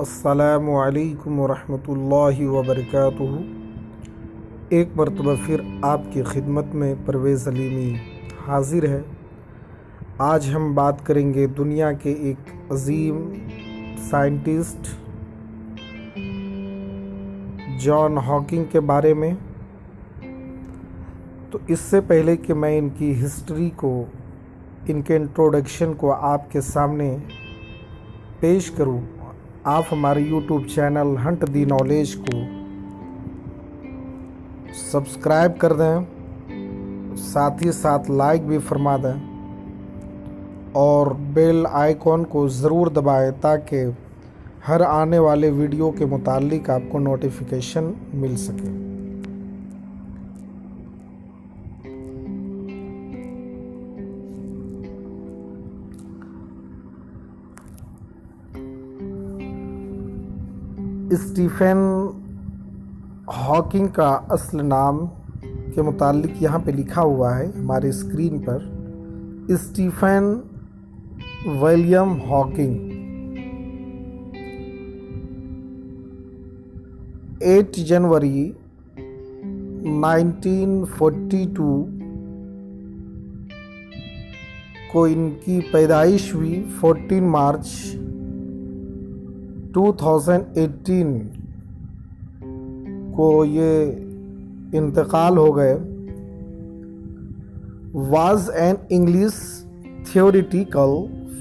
अस्सलामु अलैकुम वरहमतुल्लाहि वबरकातुहू। एक मरतबा फिर आपकी खिदमत में परवेज़ अलीमी हाजिर है। आज हम बात करेंगे दुनिया के एक अजीम साइंटिस्ट जॉन हॉकिंग के बारे में। तो इससे पहले कि मैं इनकी हिस्ट्री को, इनके इंट्रोडक्शन को आपके सामने पेश करूं, आप हमारे यूट्यूब चैनल हंट दी नॉलेज को सब्सक्राइब कर दें, साथ ही साथ लाइक भी फरमा दें और बेल आइकॉन को ज़रूर दबाएं ताकि हर आने वाले वीडियो के मुताल्लिक आपको नोटिफिकेशन मिल सके। स्टीफन हॉकिंग का असल नाम के मुतालिक यहाँ पे लिखा हुआ है हमारे स्क्रीन पर, स्टीफन विलियम हॉकिंग। 8 जनवरी 1942 को इनकी पैदाइश हुई। 14 मार्च 2018 को ये इंतकाल हो गए। was an English theoretical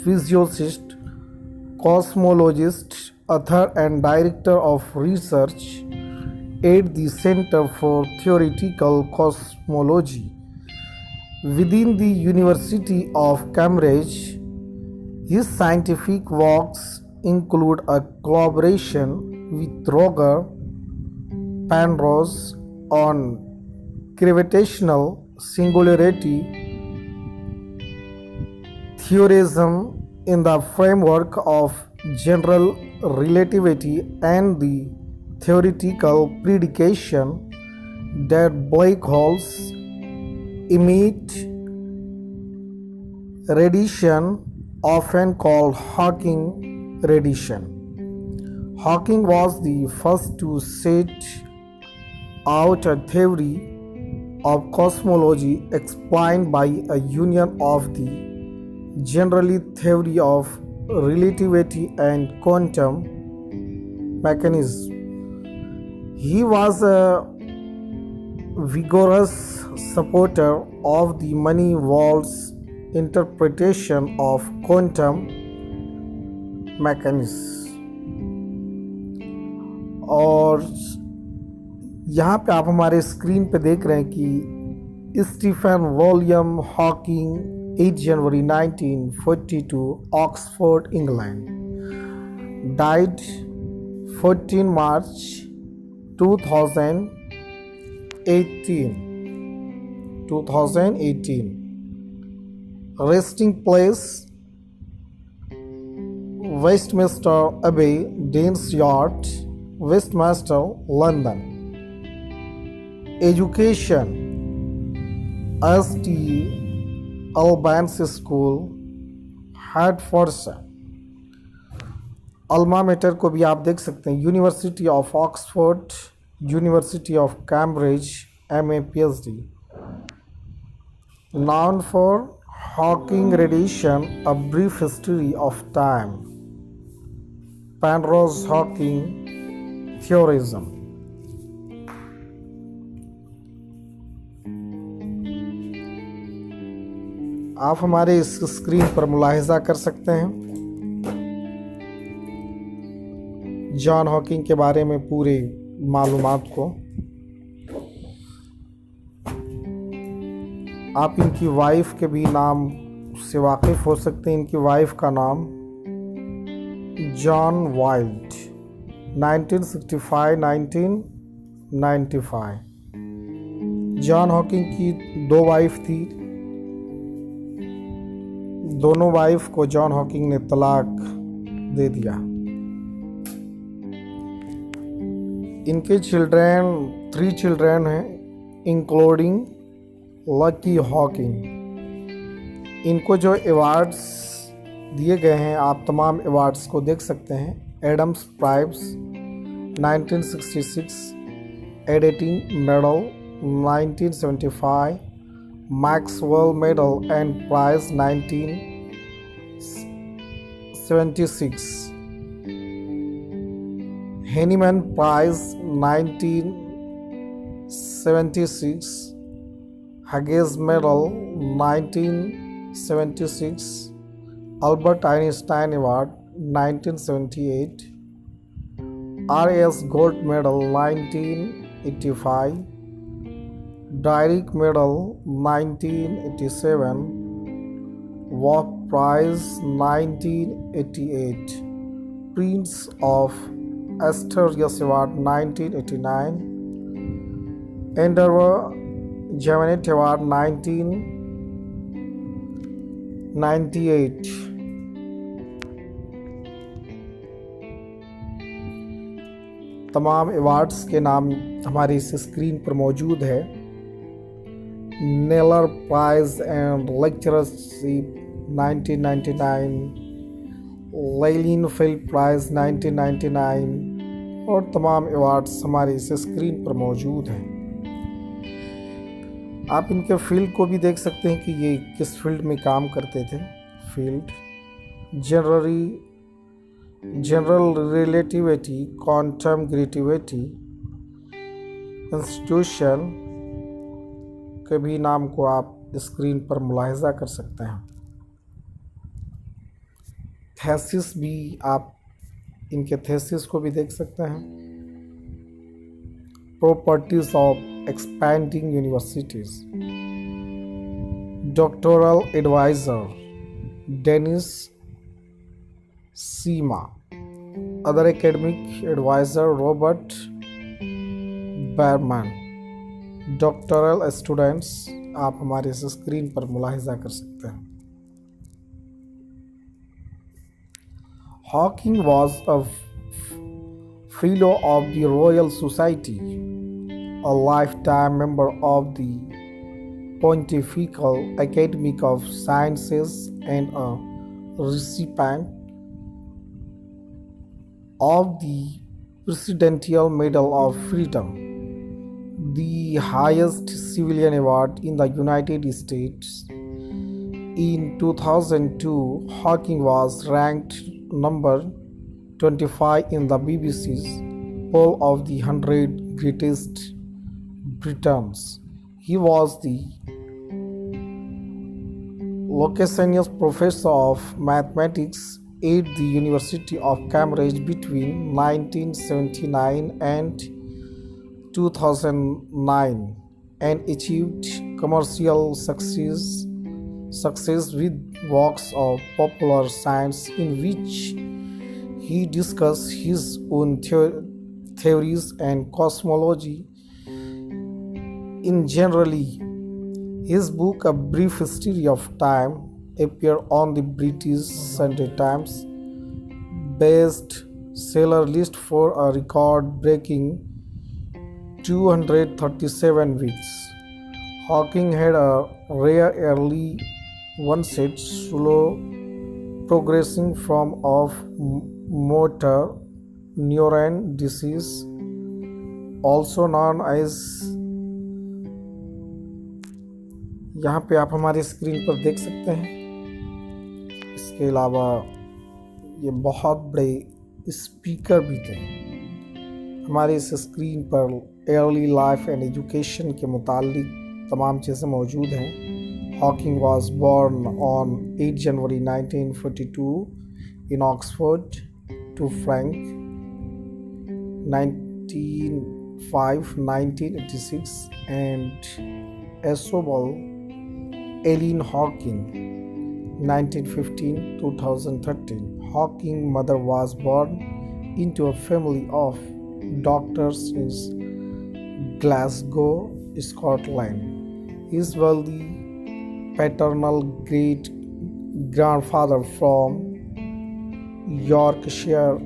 physicist, cosmologist, author and director of research at the Center for Theoretical Cosmology within the University of Cambridge. His scientific works include a collaboration with Roger Penrose on gravitational singularity theorism in the framework of general relativity and the theoretical predication that black holes emit radiation, often called Hawking radiation. Hawking was the first to set out a theory of cosmology explained by a union of the general theory of relativity and quantum mechanics. He was a vigorous supporter of the money Walsh interpretation of quantum mechanics. और यहाँ पे आप हमारे screen पे देख रहे हैं कि Stephen William Hawking 8 January 1942 Oxford England, died 14 मार्च 2018। Resting place Westminster Abbey, Dean's Yard, Westminster, London. Education: St. Albans School, Hertfordshire. Alma mater को भी आप देख सकते हैं, University of Oxford, University of Cambridge, MA PhD. Known for Hawking radiation, A Brief History of Time, Penrose-Hawking theorism. आप हमारे इस screen पर मुलाहिजा कर सकते हैं जॉन हॉकिंग के बारे में पूरे मालूमात को। आप इनकी वाइफ के भी नाम से वाकिफ़ हो सकते हैं। इनकी वाइफ का नाम जॉन वाइल्ड, 1965-1995। जॉन हॉकिंग की 2 वाइफ थी। दोनों वाइफ को जॉन हॉकिंग ने तलाक दे दिया। इनके 3 चिल्ड्रन हैं, इंक्लूडिंग लकी हॉकिंग। इनको जो अवार्ड्स दिए गए हैं। आप तमाम अवार्ड्स को देख सकते हैं। Adams prize 1966, Eddington medal 1975, Maxwell medal and prize 1976, Heineman prize 1976, Hughes medal 1976, Albert Einstein award 1978, RAS gold medal 1985, Dirac medal 1987, वॉक prize 1988, Prince of Asturias award 1989, Andrew Gemant award 1998। तमाम अवार्ड्स के नाम हमारी इस स्क्रीन पर मौजूद है। Naylor prize and lectureship 1999, Lilienfeld prize 1999 और तमाम अवार्ड्स हमारी इस स्क्रीन पर मौजूद हैं। आप इनके फील्ड को भी देख सकते हैं कि ये किस फील्ड में काम करते थे। Field general relativity, quantum gravity, institution के भी नाम को आप स्क्रीन पर मुलाहिजा कर सकते हैं। थेसिस भी आप इनके थेसिस को भी देख सकते हैं। Properties of expanding universities, doctoral advisor Dennis Sciama, other academic advisor Robert Berman, doctoral students आप हमारे इस स्क्रीन पर मुलाहिजा कर सकते हैं। Hawking was a fellow of the Royal Society, a lifetime member of the Pontifical Academy of Sciences and a recipient of the Presidential Medal of Freedom, the highest civilian award in the United States. In 2002, Hawking was ranked number 25 in the BBC's poll of the 100 greatest Britons. He was the Locasius Professor of Mathematics at the University of Cambridge between 1979 and 2009 and achieved commercial success with works of popular science in which he discussed his own theories and cosmology. In generally, his book A Brief History of Time appeared on the British Sunday Times bestseller list for a record-breaking 237 weeks. Hawking had a rare early onset slow progressing form of motor neuron disease, also known as, यहाँ पे आप हमारी screen पर देख सकते हैं। इसके अलावा ये बहुत बड़े स्पीकर भी थे। हमारी इस स्क्रीन पर अर्ली लाइफ एंड एजुकेशन के मुतालिक तमाम चीज़ें मौजूद हैं। Hawking was born on 8 January 1942 in Oxford to Frank 1986 and Isobel Eileen Hawking 1915-2013. Hawking's mother was born into a family of doctors in Glasgow, Scotland. His wealthy paternal great-grandfather from Yorkshire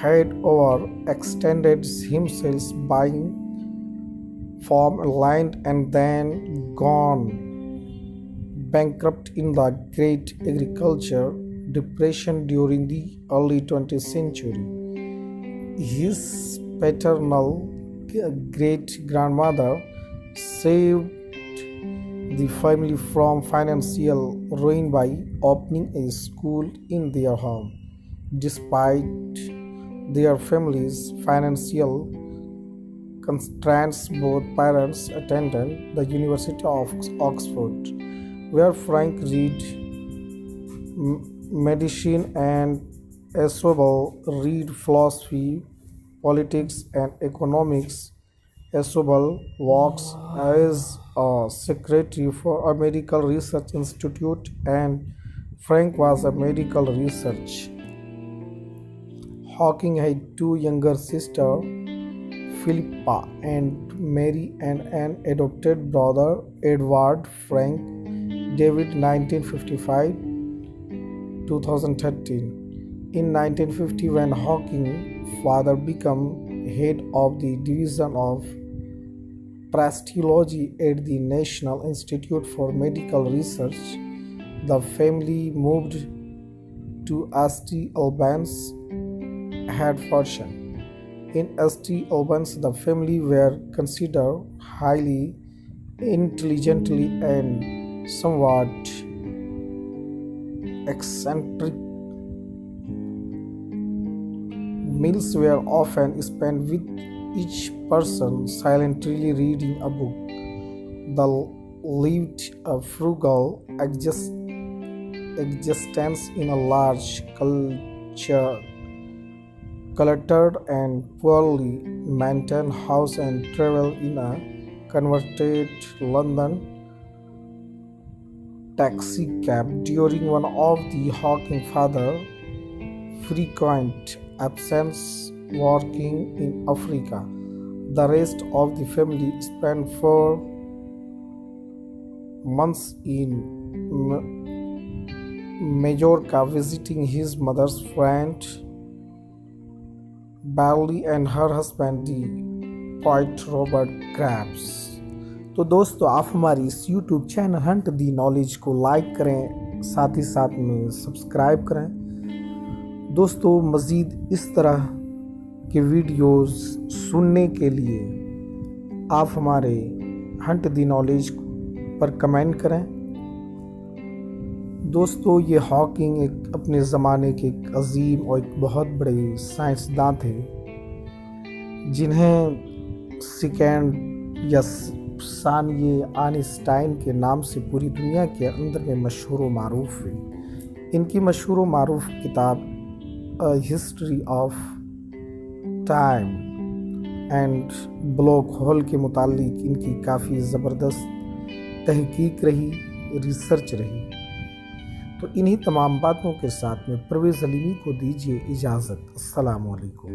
had overextended himself buying farmland and then gone bankrupt in the Great Agriculture depression during the early 20th century. His paternal great grandmother saved the family from financial ruin by opening a school in their home. Despite their family's financial constraints, both parents attended the University of Oxford, where Frank read medicine and Asobel read philosophy, politics, and economics. Asobel works as a secretary for a medical research institute, and Frank was a medical research. Hawking had two younger sisters, Philippa and Mary, and an adopted brother, Edward Frank David, 1955 2013. In 1950, when Hawking's father became head of the Division of Parasitology at the National Institute for Medical Research, the family moved to St. Albans, Hertfordshire. In St. Albans, the family were considered highly intelligent and somewhat eccentric. Meals were often spent with each person silently reading a book. They lived a frugal existence in a large, cluttered and poorly maintained house, and traveled in a converted London taxi cab during one of the Hawking father's frequent absence working in Africa. The rest of the family spent 4 months in Majorca visiting his mother's friend Barley and her husband the poet Robert Graves. तो दोस्तों, आप हमारी इस YouTube channel Hunt दी knowledge को like करें, साथ ही साथ में सब्सक्राइब करें। दोस्तों, मज़ीद इस तरह के वीडियोस सुनने के लिए आप हमारे हंट दी नॉलेज पर कमेंट करें। दोस्तों, ये हॉकिंग एक अपने ज़माने के एक अजीम और एक बहुत बड़े साइंसदान थे, जिन्हें सेकेंड या सानिए आइंस्टाइन के नाम से पूरी दुनिया के अंदर में मशहूर व मारूफ हुई। इनकी मशहूर व मारूफ किताब history of time and black hole के मुतालिक इनकी काफ़ी ज़बरदस्त तहकीक रही, रिसर्च रही। तो इन्हीं तमाम बातों के साथ में परवेज़ हलीमी को दीजिए इजाज़त। अस्सलाम वालेकुम।